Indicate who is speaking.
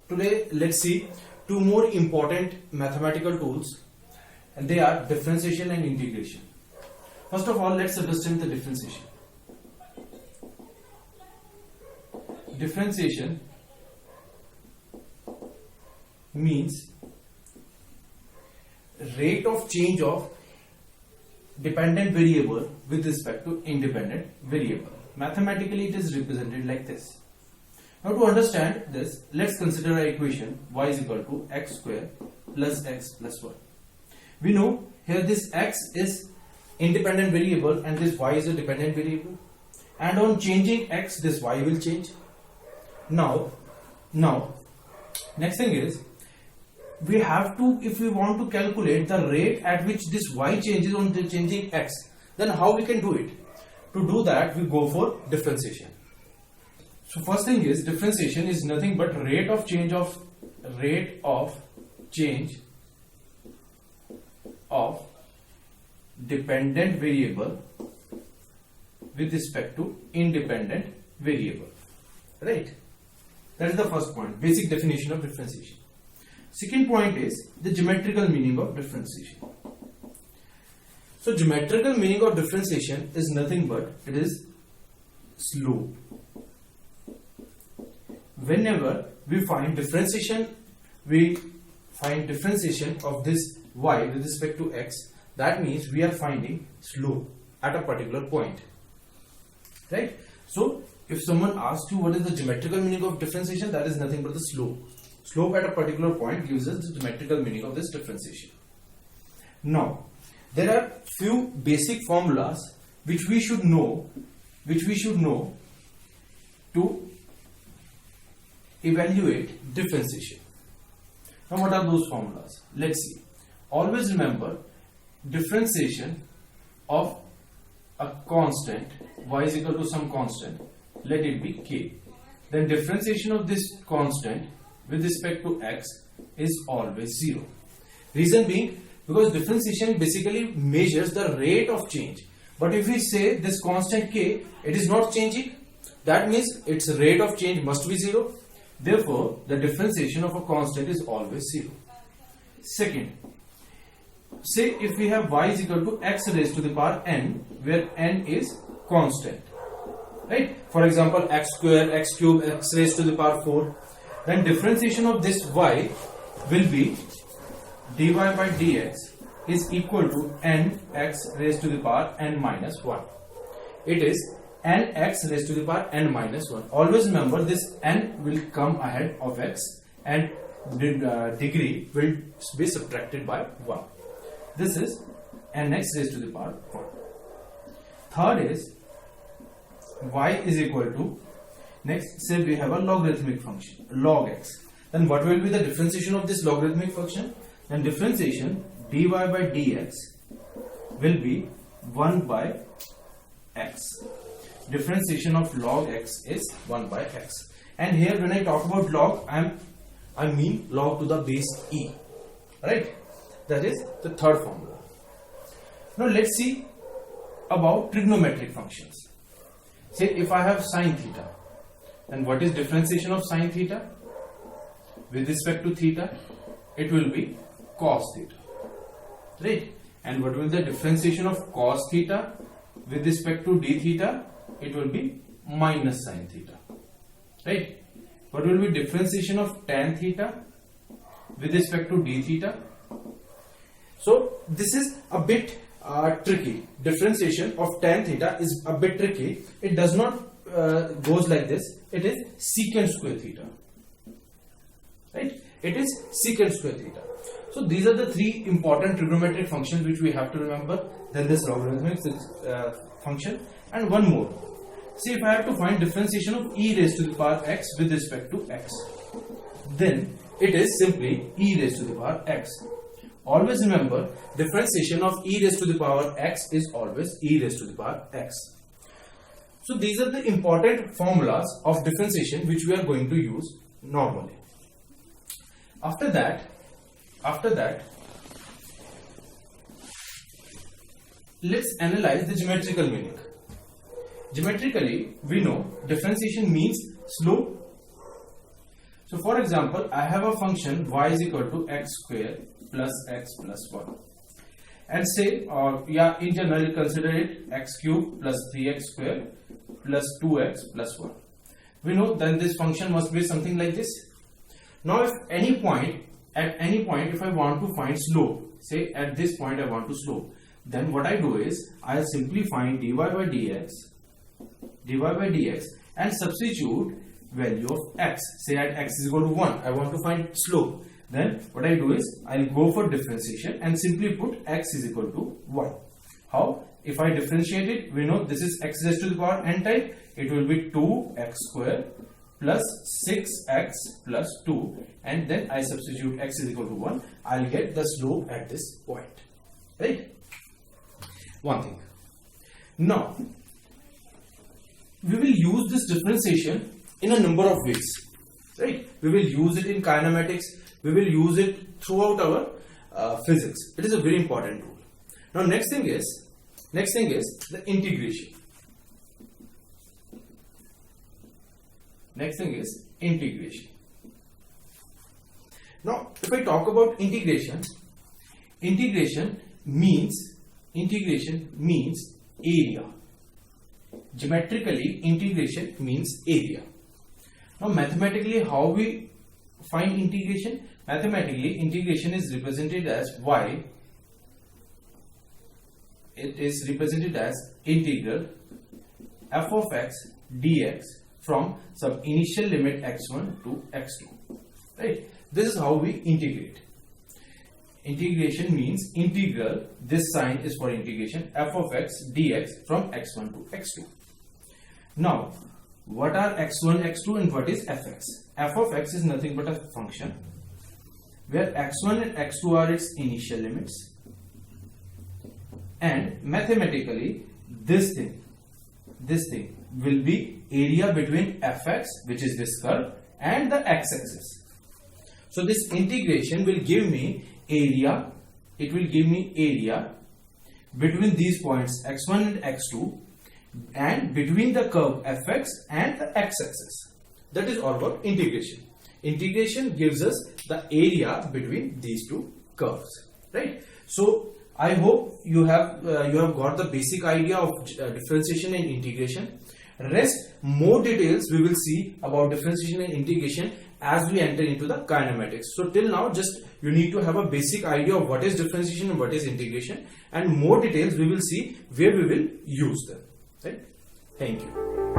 Speaker 1: Today let's see two more important mathematical tools, and they are differentiation and integration. First of all, let's understand the differentiation. Differentiation means rate of change of dependent variable with respect to independent variable. Mathematically it is represented like this. Now to understand this, let's consider an equation y is equal to x square plus x plus 1. We know here this x is independent variable and this y is a dependent variable, and on changing x this y will change. Now next thing is, we have to, if we want to calculate the rate at which this y changes on the changing x, then how we can do it? To do that, we go for differentiation. So first thing is, differentiation is nothing but rate of change of dependent variable with respect to independent variable, right? That is the first point, basic definition of differentiation. Second point is the geometrical meaning of differentiation. So geometrical meaning of differentiation is nothing but it is slope. Whenever we find differentiation of this y with respect to x, that means we are finding slope at a particular point, right? So if someone asks you what is the geometrical meaning of differentiation, that is nothing but the slope. Slope at a particular point gives us the geometrical meaning of this differentiation. Now, there are few basic formulas which we should know to evaluate differentiation. Now, what are those formulas? Let's see. Always remember, differentiation of a constant y is equal to some constant, let it be k. Then differentiation of this constant with respect to x is always 0. Reason being, because differentiation basically measures the rate of change. But if we say this constant k, it is not changing, that means its rate of change must be 0. Therefore, the differentiation of a constant is always 0. Second, say if we have y is equal to x raised to the power n, where n is constant, right? For example, x square, x cube, x raised to the power 4. Then differentiation of this y will be dy by dx is equal to nx raised to the power n minus 1. It is nx raised to the power n minus 1. Always remember, this n will come ahead of x and the degree will be subtracted by 1. This is nx raised to the power 1. Third is y is equal to, next say we have a logarithmic function log x. Then what will be the differentiation of this logarithmic function? Then differentiation dy by dx will be 1 by x. Differentiation of log x is 1 by x. And here when I talk about log, I mean log to the base e, right? That is the third formula. Now let's see about trigonometric functions. Say if I have sine theta, then what is differentiation of sine theta? With respect to theta, it will be cos theta, right? And what will the differentiation of cos theta? With respect to d theta, it will be minus sine theta, right? What will be differentiation of tan theta? With respect to d theta? So this is a bit tricky. Differentiation of tan theta is a bit tricky. It does not goes like this. It is secant square theta, right? It is secant square theta. So these are the three important trigonometric functions which we have to remember. Then this logarithmic function, and one more. See, if I have to find differentiation of e raised to the power x with respect to x, then it is simply e raised to the power x. Always remember, differentiation of e raised to the power x is always e raised to the power x. So these are the important formulas of differentiation which we are going to use normally. After that, let's analyze the geometrical meaning. Geometrically, we know differentiation means slope. So for example, I have a function y is equal to x square plus x plus 1. And say, in general, consider it x cube plus 3x square plus 2x plus 1. We know then this function must be something like this. Now if at any point if I want to find slope, say at this point I want to slope, then what I do is I simply find dy by dx and substitute value of x. Say at x is equal to 1, I want to find slope. Then what I do is I'll go for differentiation and simply put x is equal to 1. How? If I differentiate it, we know this is x raised to the power n type. It will be 2x square plus 6x plus 2, and then I substitute x is equal to 1. I'll get the slope at this point. Right? One thing. Now, we will use this differentiation in a number of ways. Right? We will use it in kinematics. We will use it throughout our physics. It is a very important tool. Now, next thing is the integration. Next thing is integration. Now, if I talk about integration means area. Geometrically, integration means area. Now, mathematically, how we find integration? Mathematically, integration is represented as y. It is represented as integral f of x dx from some initial limit x1 to x2. Right? This is how we integrate. Integration means integral. This sign is for integration, f of x dx from x1 to x2. Now, what are x1, x2 and what is fx? F of x is nothing but a function where x1 and x2 are its initial limits, and mathematically this thing will be area between fx, which is this curve, and the x-axis. So this integration will give me area. It will give me area between these points x1 and x2 and between the curve fx and the x-axis. That is all about integration. Integration gives us the area between these two curves, right? So I hope you have got the basic idea of differentiation and integration. Rest more details we will see about differentiation and integration as we enter into the kinematics. So till now, just you need to have a basic idea of what is differentiation and what is integration, and more details we will see where we will use them. Right? Thank you.